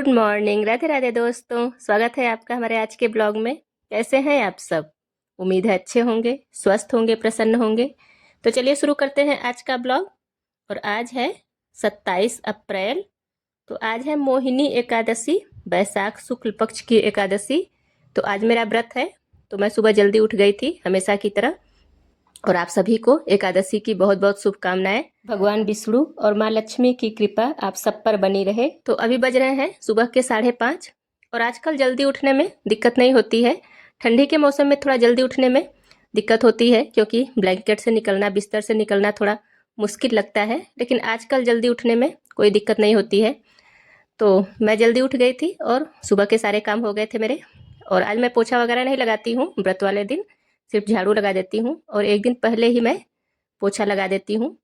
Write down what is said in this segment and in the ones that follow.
Good morning, Radhe Radhe दोस्तों। स्वागत है आपका हमारे आज के ब्लॉग में। कैसे हैं आप सब? उम्मीद है अच्छे होंगे, स्वस्थ होंगे, प्रसन्न होंगे। तो चलिए शुरू करते हैं आज का ब्लॉग। और आज है 27 अप्रैल। तो आज है मोहिनी एकादशी, बैसाख शुक्ल पक्ष की एकादशी। तो आज मेरा व्रत है, तो मैं सुबह जल्दी उठ गई थी हमेशा की तरह। और आप सभी को एकादशी की बहुत बहुत शुभकामनाएं। भगवान विष्णु और माँ लक्ष्मी की कृपा आप सब पर बनी रहे। तो अभी बज रहे हैं सुबह के 5:30। और आजकल जल्दी उठने में दिक्कत नहीं होती है। ठंडी के मौसम में थोड़ा जल्दी उठने में दिक्कत होती है, क्योंकि ब्लैंकेट से निकलना, बिस्तर से निकलना थोड़ा मुश्किल लगता है। लेकिन आजकल जल्दी उठने में कोई दिक्कत नहीं होती है। तो मैं जल्दी उठ गई थी और सुबह के सारे काम हो गए थे मेरे। और आज मैं पोछा वगैरह नहीं लगाती हूँ व्रत वाले दिन, सिर्फ झाड़ू लगा देती हूँ। और एक दिन पहले ही मैं पोछा लगा देती हूँ।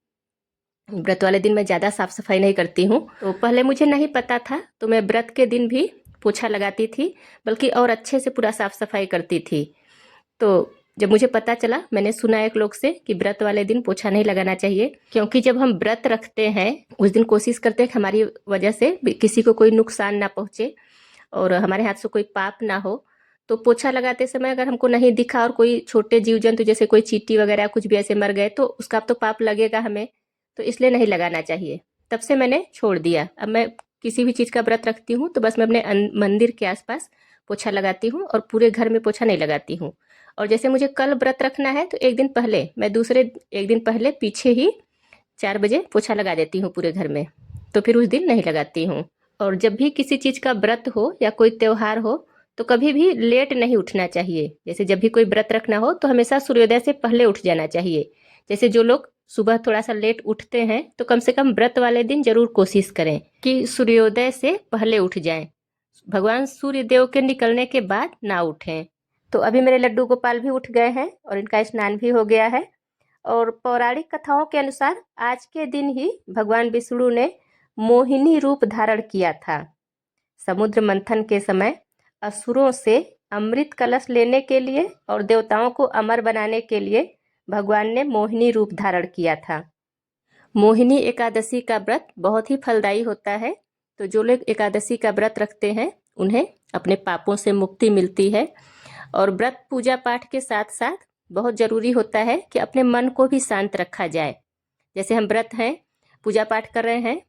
व्रत वाले दिन मैं ज़्यादा साफ सफाई नहीं करती हूँ। तो पहले मुझे नहीं पता था, तो मैं व्रत के दिन भी पोछा लगाती थी, बल्कि और अच्छे से पूरा साफ सफाई करती थी। तो जब मुझे पता चला, मैंने सुना एक लोग से कि व्रत वाले दिन पोछा नहीं लगाना चाहिए, क्योंकि जब हम व्रत रखते हैं उस दिन कोशिश करते हैं कि हमारी वजह से किसी को कोई नुकसान ना पहुँचे और हमारे हाथ से कोई पाप ना हो। तो पोछा लगाते समय अगर हमको नहीं दिखा और कोई छोटे जीव जंतु जैसे कोई चींटी वगैरह कुछ भी ऐसे मर गए, तो उसका तो पाप लगेगा हमें। तो इसलिए नहीं लगाना चाहिए। तब से मैंने छोड़ दिया। अब मैं किसी भी चीज़ का व्रत रखती हूँ तो बस मैं अपने मंदिर के आसपास पोछा लगाती हूँ और पूरे घर में पोछा नहीं लगाती हूँ। और जैसे मुझे कल व्रत रखना है तो एक दिन पहले मैं दूसरे एक दिन पहले पीछे ही 4 बजे पोछा लगा देती हूँ पूरे घर में। तो फिर उस दिन नहीं लगाती हूँ। और जब भी किसी चीज़ का व्रत हो या कोई त्यौहार हो तो कभी भी लेट नहीं उठना चाहिए। जैसे जब भी कोई व्रत रखना हो तो हमेशा सूर्योदय से पहले उठ जाना चाहिए। जैसे जो लोग सुबह थोड़ा सा लेट उठते हैं तो कम से कम व्रत वाले दिन जरूर कोशिश करें कि सूर्योदय से पहले उठ जाएं। भगवान सूर्य देव के निकलने के बाद ना उठें। तो अभी मेरे लड्डू गोपाल भी उठ गए हैं और इनका स्नान भी हो गया है। और पौराणिक कथाओं के अनुसार आज के दिन ही भगवान विष्णु ने मोहिनी रूप धारण किया था। समुद्र मंथन के समय असुरों से अमृत कलश लेने के लिए और देवताओं को अमर बनाने के लिए भगवान ने मोहिनी रूप धारण किया था। मोहिनी एकादशी का व्रत बहुत ही फलदायी होता है। तो जो लोग एकादशी का व्रत रखते हैं उन्हें अपने पापों से मुक्ति मिलती है। और व्रत पूजा पाठ के साथ साथ बहुत जरूरी होता है कि अपने मन को भी शांत रखा जाए। जैसे हम व्रत हैं, पूजा पाठ कर रहे हैं,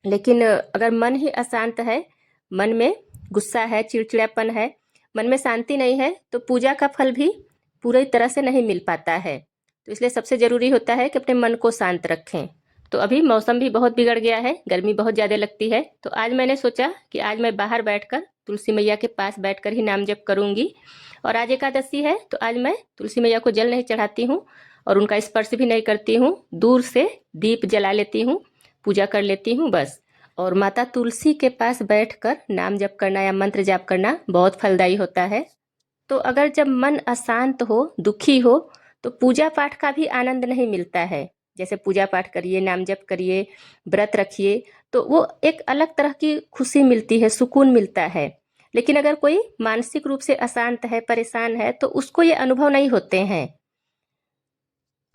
लेकिन अगर मन ही अशांत है, मन में गुस्सा है, चिड़चिड़ापन है, मन में शांति नहीं है, तो पूजा का फल भी पूरी तरह से नहीं मिल पाता है। तो इसलिए सबसे ज़रूरी होता है कि अपने मन को शांत रखें। तो अभी मौसम भी बहुत बिगड़ गया है, गर्मी बहुत ज़्यादा लगती है। तो आज मैंने सोचा कि आज मैं बाहर बैठकर तुलसी मैया के पास बैठकर ही नाम जप करूँगी। और आज एकादशी है तो आज मैं तुलसी मैया को जल नहीं चढ़ाती हूँ और उनका स्पर्श भी नहीं करती हूँ। दूर से दीप जला लेती हूँ, पूजा कर लेती हूँ बस। और माता तुलसी के पास बैठकर नाम जप करना या मंत्र जाप करना बहुत फलदायी होता है। तो अगर जब मन अशांत हो, दुखी हो, तो पूजा पाठ का भी आनंद नहीं मिलता है। जैसे पूजा पाठ करिए, नाम जप करिए, व्रत रखिए, तो वो एक अलग तरह की खुशी मिलती है, सुकून मिलता है। लेकिन अगर कोई मानसिक रूप से अशांत है, परेशान है, तो उसको ये अनुभव नहीं होते हैं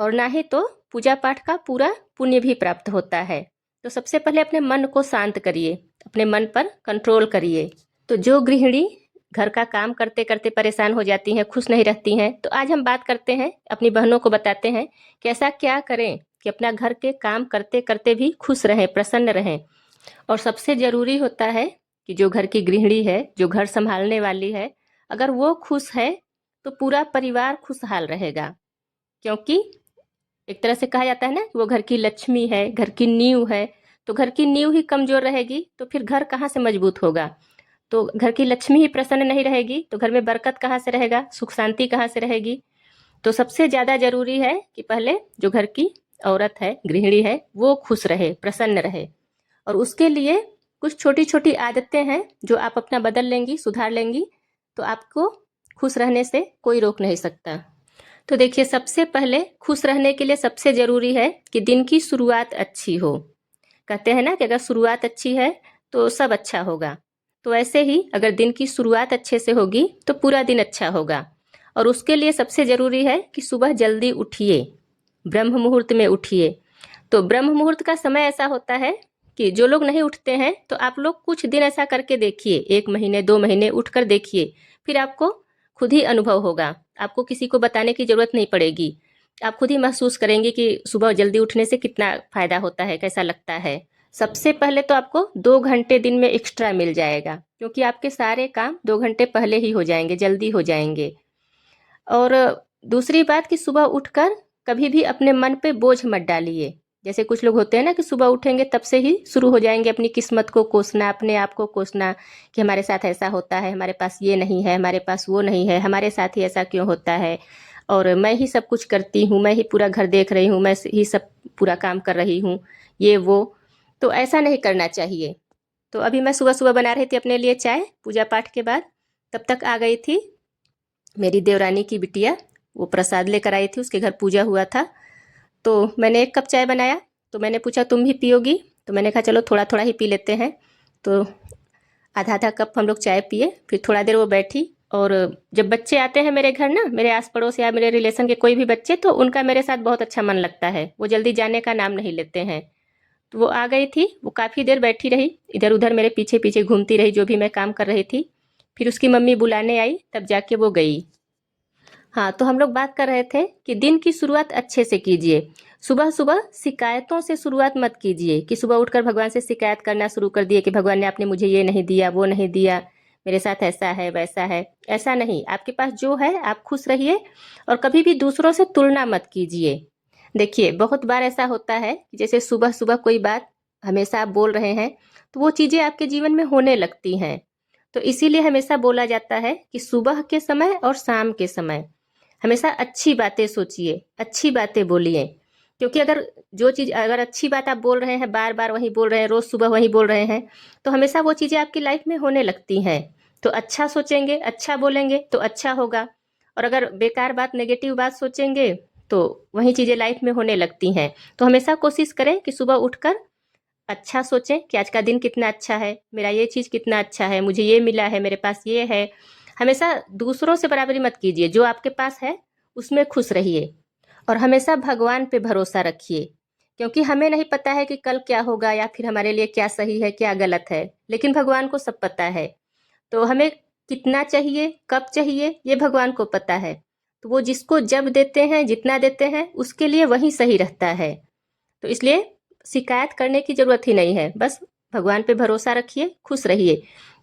और ना ही तो पूजा पाठ का पूरा पुण्य भी प्राप्त होता है। तो सबसे पहले अपने मन को शांत करिए, अपने मन पर कंट्रोल करिए। तो जो गृहिणी घर का काम करते करते परेशान हो जाती हैं, खुश नहीं रहती हैं, तो आज हम बात करते हैं, अपनी बहनों को बताते हैं कि ऐसा क्या करें कि अपना घर के काम करते करते भी खुश रहें, प्रसन्न रहें। और सबसे ज़रूरी होता है कि जो घर की गृहिणी है, जो घर संभालने वाली है, अगर वो खुश है तो पूरा परिवार खुशहाल रहेगा। क्योंकि एक तरह से कहा जाता है ना कि वो घर की लक्ष्मी है, घर की नींव है। तो घर की नींव ही कमजोर रहेगी तो फिर घर कहाँ से मजबूत होगा। तो घर की लक्ष्मी ही प्रसन्न नहीं रहेगी तो घर में बरकत कहाँ से रहेगा, सुख शांति कहाँ से रहेगी। तो सबसे ज़्यादा जरूरी है कि पहले जो घर की औरत है, गृहिणी है, वो खुश रहे, प्रसन्न रहे। और उसके लिए कुछ छोटी छोटी आदतें हैं जो आप अपना बदल लेंगी, सुधार लेंगी, तो आपको खुश रहने से कोई रोक नहीं सकता। तो देखिए, सबसे पहले खुश रहने के लिए सबसे ज़रूरी है कि दिन की शुरुआत अच्छी हो। कहते हैं ना कि अगर शुरुआत अच्छी है तो सब अच्छा होगा। तो ऐसे ही अगर दिन की शुरुआत अच्छे से होगी तो पूरा दिन अच्छा होगा। और उसके लिए सबसे ज़रूरी है कि सुबह जल्दी उठिए, ब्रह्म मुहूर्त में उठिए। तो ब्रह्म मुहूर्त का समय ऐसा होता है कि जो लोग नहीं उठते हैं तो आप लोग कुछ दिन ऐसा करके देखिए, 1 महीने 2 महीने उठ कर देखिए, फिर आपको खुद ही अनुभव होगा। आपको किसी को बताने की ज़रूरत नहीं पड़ेगी। आप खुद ही महसूस करेंगे कि सुबह जल्दी उठने से कितना फ़ायदा होता है, कैसा लगता है। सबसे पहले तो आपको 2 घंटे दिन में एक्स्ट्रा मिल जाएगा, क्योंकि आपके सारे काम 2 घंटे पहले ही हो जाएंगे, जल्दी हो जाएंगे। और दूसरी बात कि सुबह उठकर कभी भी अपने मन पे बोझ मत डालिए। जैसे कुछ लोग होते हैं ना कि सुबह उठेंगे तब से ही शुरू हो जाएंगे अपनी किस्मत को कोसना, अपने आप को कोसना कि हमारे साथ ऐसा होता है, हमारे पास ये नहीं है, हमारे पास वो नहीं है, हमारे साथ ही ऐसा क्यों होता है, और मैं ही सब कुछ करती हूँ, मैं ही पूरा घर देख रही हूँ, मैं ही सब पूरा काम कर रही हूँ, ये वो। तो ऐसा नहीं करना चाहिए। तो अभी मैं सुबह सुबह बना रही थी अपने लिए चाय पूजा पाठ के बाद, तब तक आ गई थी मेरी देवरानी की बिटिया। वो प्रसाद लेकर आई थी, उसके घर पूजा हुआ था। तो मैंने 1 कप चाय बनाया, तो मैंने पूछा तुम भी पियोगी? तो मैंने कहा चलो थोड़ा थोड़ा ही पी लेते हैं। तो आधा आधा कप हम लोग चाय पिए, फिर थोड़ा देर वो बैठी। और जब बच्चे आते हैं मेरे घर ना, मेरे आस पड़ोस या मेरे रिलेशन के कोई भी बच्चे, तो उनका मेरे साथ बहुत अच्छा मन लगता है, वो जल्दी जाने का नाम नहीं लेते हैं। तो वो आ गई थी, वो काफ़ी देर बैठी रही, इधर उधर मेरे पीछे पीछे घूमती रही जो भी मैं काम कर रही थी। फिर उसकी मम्मी बुलाने आई, तब जाके वो गई। हाँ, तो हम लोग बात कर रहे थे कि दिन की शुरुआत अच्छे से कीजिए। सुबह सुबह शिकायतों से शुरुआत मत कीजिए कि सुबह उठकर भगवान से शिकायत करना शुरू कर दिए कि भगवान ने आपने मुझे ये नहीं दिया, वो नहीं दिया, मेरे साथ ऐसा है वैसा है। ऐसा नहीं, आपके पास जो है आप खुश रहिए, और कभी भी दूसरों से तुलना मत कीजिए। देखिए, बहुत बार ऐसा होता है कि जैसे सुबह सुबह कोई बात हमेशा आप बोल रहे हैं, तो वो चीज़ें आपके जीवन में होने लगती हैं। तो इसीलिए हमेशा बोला जाता है कि सुबह के समय और शाम के समय हमेशा अच्छी बातें सोचिए, अच्छी बातें बोलिए। क्योंकि अगर जो चीज़, अगर अच्छी बात आप बोल रहे हैं, बार बार वही बोल रहे हैं, रोज़ सुबह वही बोल रहे हैं, तो हमेशा वो चीज़ें आपकी लाइफ में होने लगती हैं। तो अच्छा सोचेंगे, अच्छा बोलेंगे तो अच्छा होगा। और अगर बेकार बात, नेगेटिव बात सोचेंगे, तो वही चीज़ें लाइफ में होने लगती हैं। तो हमेशा कोशिश करें कि सुबह उठकर अच्छा सोचें कि आज का दिन कितना अच्छा है, मेरा ये चीज़ कितना अच्छा है, मुझे ये मिला है, मेरे पास ये है। हमेशा दूसरों से बराबरी मत कीजिए, जो आपके पास है उसमें खुश रहिए। और हमेशा भगवान पे भरोसा रखिए, क्योंकि हमें नहीं पता है कि कल क्या होगा या फिर हमारे लिए क्या सही है क्या गलत है, लेकिन भगवान को सब पता है। तो हमें कितना चाहिए, कब चाहिए, ये भगवान को पता है। तो वो जिसको जब देते हैं, जितना देते हैं, उसके लिए वही सही रहता है। तो इसलिए शिकायत करने की ज़रूरत ही नहीं है। बस भगवान पे भरोसा रखिए, खुश रहिए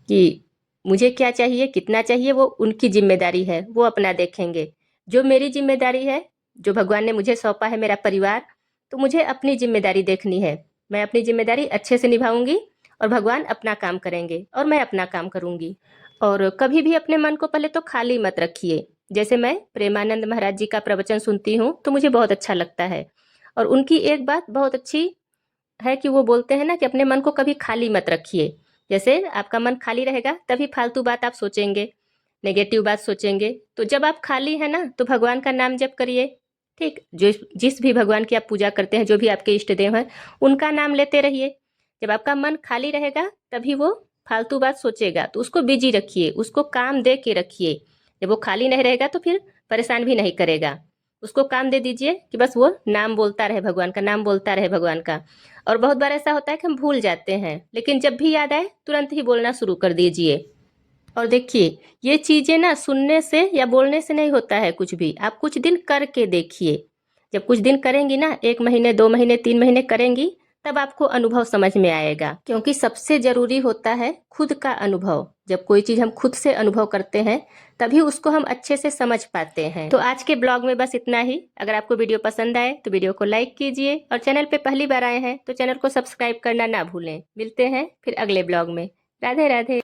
कि मुझे क्या चाहिए, कितना चाहिए, वो उनकी ज़िम्मेदारी है, वो अपना देखेंगे। जो मेरी ज़िम्मेदारी है, जो भगवान ने मुझे सौंपा है, मेरा परिवार, तो मुझे अपनी ज़िम्मेदारी देखनी है। मैं अपनी ज़िम्मेदारी अच्छे से निभाऊँगी, और भगवान अपना काम करेंगे और मैं अपना काम करूँगी। और कभी भी अपने मन को पहले तो खाली मत रखिए। जैसे मैं प्रेमानंद महाराज जी का प्रवचन सुनती हूँ, तो मुझे बहुत अच्छा लगता है। और उनकी एक बात बहुत अच्छी है कि वो बोलते हैं ना कि अपने मन को कभी खाली मत रखिए। जैसे आपका मन खाली रहेगा तभी फालतू बात आप सोचेंगे, नेगेटिव बात सोचेंगे। तो जब आप खाली है ना, तो भगवान का नाम जप करिए। ठीक, जो जिस भी भगवान की आप पूजा करते हैं, जो भी आपके इष्ट देव हैं, उनका नाम लेते रहिए। जब आपका मन खाली रहेगा तभी वो फालतू बात सोचेगा, तो उसको बिजी रखिए, उसको काम दे के रखिए। जब वो खाली नहीं रहेगा तो फिर परेशान भी नहीं करेगा। उसको काम दे दीजिए कि बस वो नाम बोलता रहे, भगवान का नाम बोलता रहे, भगवान का। और बहुत बार ऐसा होता है कि हम भूल जाते हैं, लेकिन जब भी याद आए तुरंत ही बोलना शुरू कर दीजिए। और देखिए, ये चीज़ें ना सुनने से या बोलने से नहीं होता है कुछ भी, आप कुछ दिन करके देखिए। जब कुछ दिन करेंगी ना, 1 महीने 2 महीने 3 महीने करेंगी, तब आपको अनुभव समझ में आएगा। क्योंकि सबसे ज़रूरी होता है खुद का अनुभव। जब कोई चीज़ हम खुद से अनुभव करते हैं, तभी उसको हम अच्छे से समझ पाते हैं। तो आज के ब्लॉग में बस इतना ही। अगर आपको वीडियो पसंद आए तो वीडियो को लाइक कीजिए, और चैनल पे पहली बार आए हैं तो चैनल को सब्सक्राइब करना ना भूलें। मिलते हैं फिर अगले ब्लॉग में। राधे राधे।